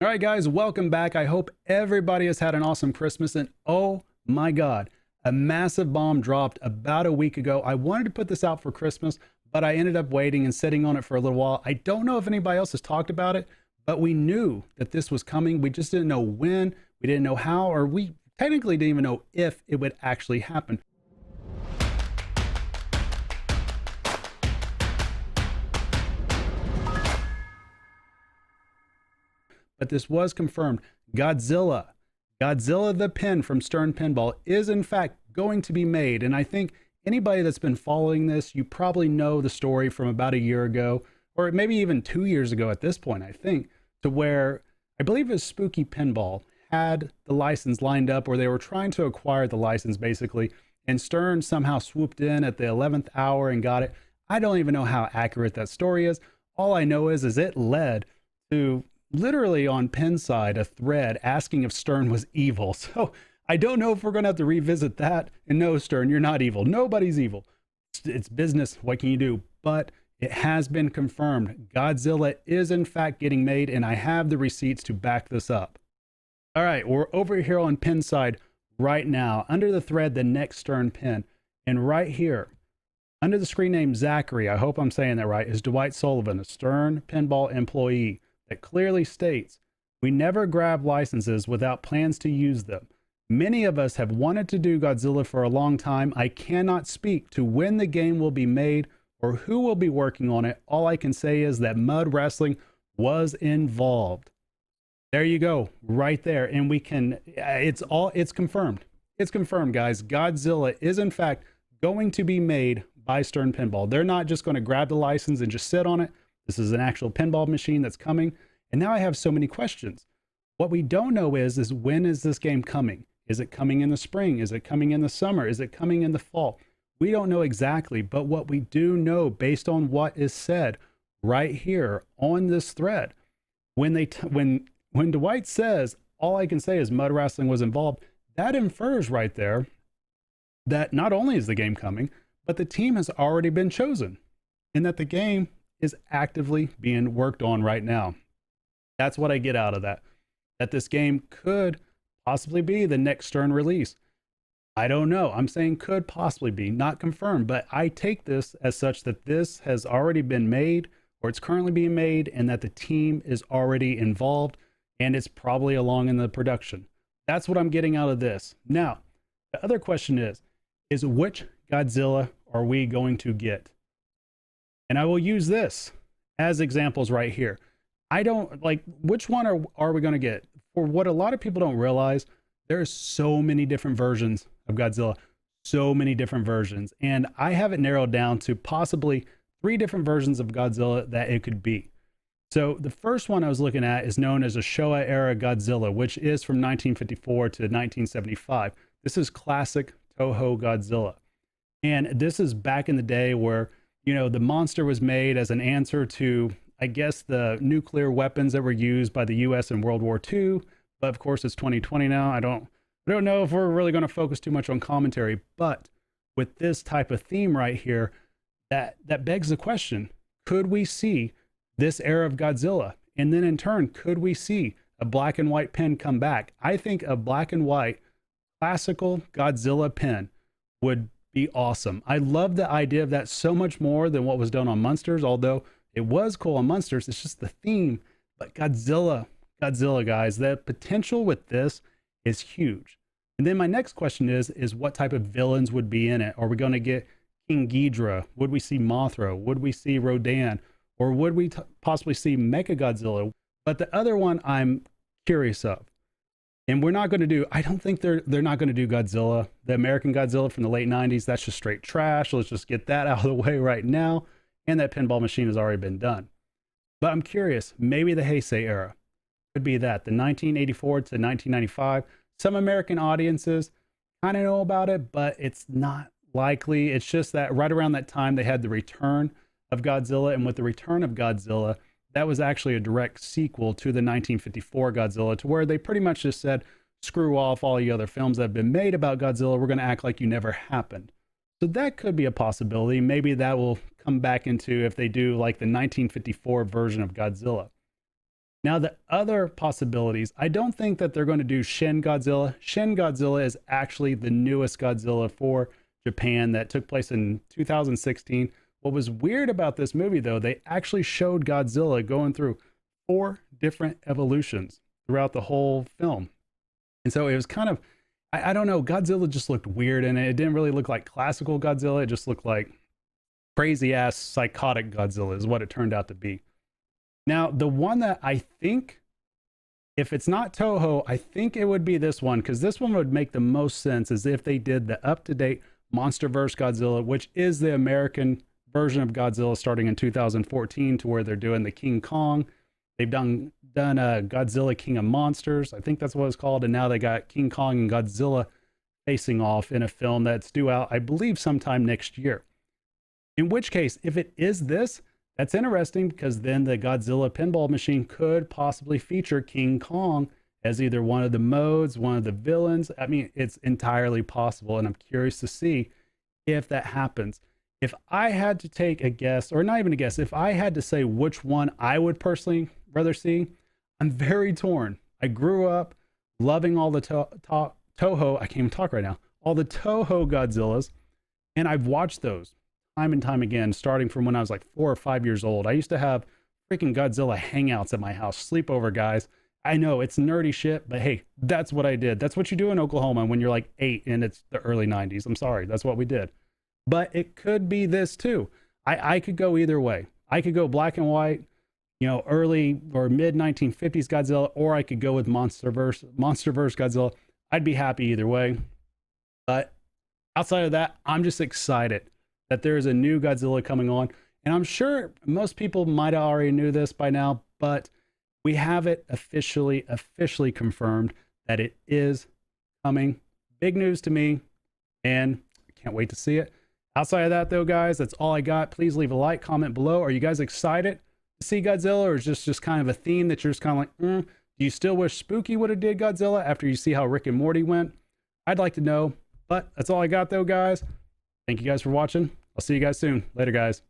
All right, guys, welcome back. I hope everybody has had an awesome Christmas. And oh my God, a massive bomb dropped about a week ago. I wanted to put this out for Christmas, but I ended up waiting and sitting on it for a little while. I don't know if anybody else has talked about it, but we knew that this was coming. We just didn't know when, we didn't know how, or we technically didn't even know if it would actually happen. But this was confirmed. Godzilla the pin from Stern Pinball is in fact going to be made. And I think anybody that's been following this, you probably know the story from about a year ago, or maybe even 2 years ago at this point, I think, to where I believe it was Spooky Pinball had the license lined up, or they were trying to acquire the license basically, and Stern somehow swooped in at the 11th hour and got it. I don't even know how accurate that story is. All I know is it led to literally on Pinside a thread asking if Stern was evil. So I don't know if we're going to have to revisit that. And no, Stern, you're not evil. Nobody's evil. It's business. What can you do? But it has been confirmed. Godzilla is in fact getting made, and I have the receipts to back this up. All right, we're over here on Pinside right now, under the thread, the next Stern pin. And right here, under the screen name Zachary, I hope I'm saying that right, is Dwight Sullivan, a Stern Pinball employee, that clearly states, "We never grab licenses without plans to use them. Many of us have wanted to do Godzilla for a long time. I cannot speak to when the game will be made or who will be working on it. All I can say is that Mud Wrestling was involved." There you go, right there. And we can, it's confirmed. It's confirmed, guys. Godzilla is in fact going to be made by Stern Pinball. They're not just going to grab the license and just sit on it. This is an actual pinball machine that's coming. And now I have so many questions. What we don't know is when is this game coming? Is it coming in the spring? Is it coming in the summer? Is it coming in the fall? We don't know exactly, but what we do know based on what is said right here on this thread, when Dwight says, all I can say is Mud Wrestling was involved, that infers right there that not only is the game coming, but the team has already been chosen and that the game is actively being worked on right now. That's what I get out of that. That this game could possibly be the next Stern release. I don't know. I'm saying could possibly be, not confirmed, but I take this as such that this has already been made, or it's currently being made, and that the team is already involved and it's probably along in the production. That's what I'm getting out of this. Now, the other question is which Godzilla are we going to get? And I will use this as examples right here. I don't like, which one are we going to get? For what a lot of people don't realize, there's so many different versions of Godzilla, so many different versions. And I have it narrowed down to possibly 3 different versions of Godzilla that it could be. So the first one I was looking at is known as a Showa era Godzilla, which is from 1954 to 1975. This is classic Toho Godzilla. And this is back in the day where, you know, the monster was made as an answer to, I guess, the nuclear weapons that were used by the US in World War II. But of course, it's 2020 now. I don't know if we're really going to focus too much on commentary. But with this type of theme right here, that begs the question, could we see this era of Godzilla? And then in turn, could we see a black and white pen come back? I think a black and white classical Godzilla pen would be awesome. I love the idea of that so much more than what was done on Munsters, although it was cool on Munsters. It's just the theme. But Godzilla, guys, the potential with this is huge. And then my next question is what type of villains would be in it? Are we going to get King Ghidorah? Would we see Mothra? Would we see Rodan? Or would we possibly see Mechagodzilla? But the other one I'm curious of, and we're not going to do, I don't think they're not going to do Godzilla, the American Godzilla from the late 90s. That's just straight trash. Let's just get that out of the way right now. And that pinball machine has already been done. But I'm curious, maybe the Heisei era could be that, the 1984 to 1995. Some American audiences kind of know about it, but it's not likely. It's just that right around that time, they had the return of Godzilla. And with the return of Godzilla, that was actually a direct sequel to the 1954 Godzilla, to where they pretty much just said, screw off all the other films that have been made about Godzilla. We're going to act like you never happened. So that could be a possibility. Maybe that will come back into if they do like the 1954 version of Godzilla. Now, the other possibilities, I don't think that they're going to do Shin Godzilla. Shin Godzilla is actually the newest Godzilla for Japan that took place in 2016. What was weird about this movie, though, they actually showed Godzilla going through 4 different evolutions throughout the whole film. And so it was kind of, I don't know, Godzilla just looked weird and it didn't really look like classical Godzilla. It just looked like crazy ass psychotic Godzilla is what it turned out to be. Now, the one that I think, if it's not Toho, I think it would be this one, because this one would make the most sense as if they did the up-to-date MonsterVerse Godzilla, which is the American version of Godzilla starting in 2014, to where they're doing the King Kong. They've done Godzilla King of Monsters. I think that's what it's called. And now they got King Kong and Godzilla facing off in a film that's due out, I believe, sometime next year. In which case, if it is this, that's interesting, because then the Godzilla pinball machine could possibly feature King Kong as either one of the modes, one of the villains. I mean, it's entirely possible, and I'm curious to see if that happens. If I had to take a guess, or not even a guess, if I had to say which one I would personally rather see, I'm very torn. I grew up loving all the Toho, I can't even talk right now, all the Toho Godzillas, and I've watched those time and time again, starting from when I was like 4 or 5 years old. I used to have freaking Godzilla hangouts at my house, sleepover guys. I know it's nerdy shit, but hey, that's what I did. That's what you do in Oklahoma when you're like 8 and it's the early 90s. I'm sorry, that's what we did. But it could be this too. I could go either way. I could go black and white, you know, early or mid 1950s Godzilla, or I could go with MonsterVerse Godzilla. I'd be happy either way. But outside of that, I'm just excited that there is a new Godzilla coming on. And I'm sure most people might have already knew this by now, but we have it officially confirmed that it is coming. Big news to me, and I can't wait to see it. Outside of that, though, guys, that's all I got. Please leave a like, comment below. Are you guys excited to see Godzilla, or is this just kind of a theme that you're just kind of like, do you still wish Spooky would have did Godzilla after you see how Rick and Morty went? I'd like to know, but that's all I got, though, guys. Thank you guys for watching. I'll see you guys soon. Later, guys.